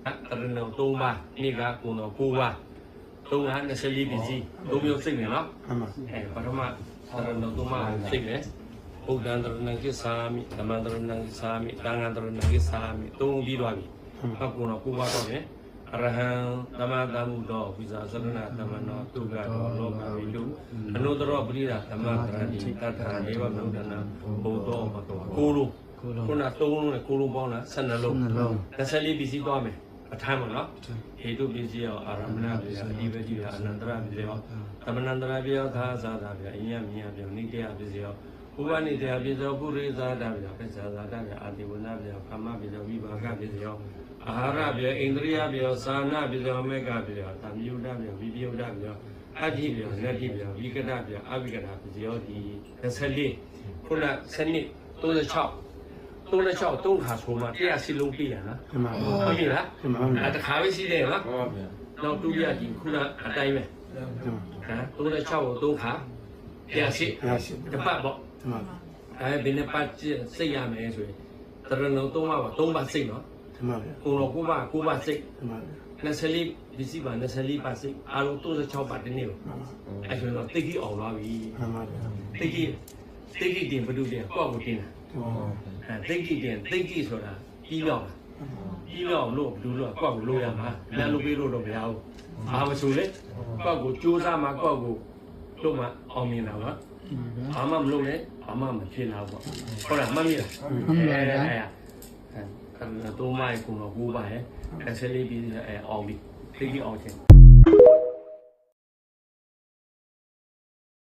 တရဏော3ပါးနေ့ကကုံတော်9ပါး3ဟာ24ပစ္စည်း3မျိုးစိတ်နေနော်ပထမတရဏော3ပါးစိတ်တယ်ဘုဒ္ဓံတရဏံကိသာမိဓမ္မံတရဏံကိသာမိသံဃံတရဏံကိသာမိ3ပြီးသွားပြီကုံတော်9ပါးတော့တယ်အရဟံသမတမှုတော်ဝိဇာသရဏသမနောတုဂတော်လောကဝိတုအနုတ္တရောပရိဒသမတရဏိတတ္ထာနေဝမုဒ္ဒနာဘုဒ္ဓောမတောကိုလိုခုန3လုံးနဲ့ကိုလိုပေါင်းတာ12လုံး24ပစ္စည်းသွားမယ်အထမ်းပါနော်ဟေတုပစ္စည်းရောအာရမဏပစ္စည်းအဒီပစ္စည်းရောအနန္တရပစ္စည်းရောသမဏန္တရပစ္စည်းရောသာသာတာပြအညမြညာပြနိတ္တယပစ္စည်းရောဥပနိတ္တယပစ္စည်းရောပုရိသတာပြပစ္စဇာတာပြအာတိဝနာပြကာမပစ္စည်းဝိဘာဂပစ္စည်းရောအာဟာရပြဣန္ဒြိယပြသာနာပစ္စည်းမေဃပစ္စည်းသမြုဒ္ဒပြဝိပယုဒ္ဒပြအဋ္ဌိပြနတ္တိပြဝိကတပြအဝိကတပစ္စည်းရောဒီ24ခုနစနစ်36 36 3ခါဆိုမှ100လုံးပြရနော်ဟုတ်ပြီလားတခါပဲရှိတယ်နော်နောက်ဒုတိယဒီခုနအတိုင်းပဲ36ကို3ခါ100တပတ်ပေါ့ဘယ်နှပတ်စိတ်ရမယ်ဆိုရင်တရဏုံ3ပါးပါ3ပါးစိတ်နော်ကိုတော့9ပါးစိတ်24ပစ္စည်းပါ24ပါးစိတ်အားလုံး36ပါးဒီနေ့ပဲအဲဆိုတော့တိတ်ကြီးအောင်သွားပြီတိတ်ကြီးတင်ဘုဒ္ဓတင်ကောက်ကိုတင်တာသိကြည့်တယ်သိကြည့်ဆိုတာပြီးတော့လို့ဘယ်လိုလို့ကောက်ကိုလို့ရမှာလက်လို့ပေးလို့တော့မရဘူးဘာမဆိုလဲကောက်ကိုစူးစမ်းမှာကောက်ကိုလို့မှအောင်မြင်တာပါဘာမှမလုပ်နဲ့ဘာမှမဖြစ်လာဘူးဟုတ်လားမှတ်မိလား3မိုင်ကုံတော့9ပါရဲ့14ပြီးအောင်ပြီသိကြည့်အောင်ချင်း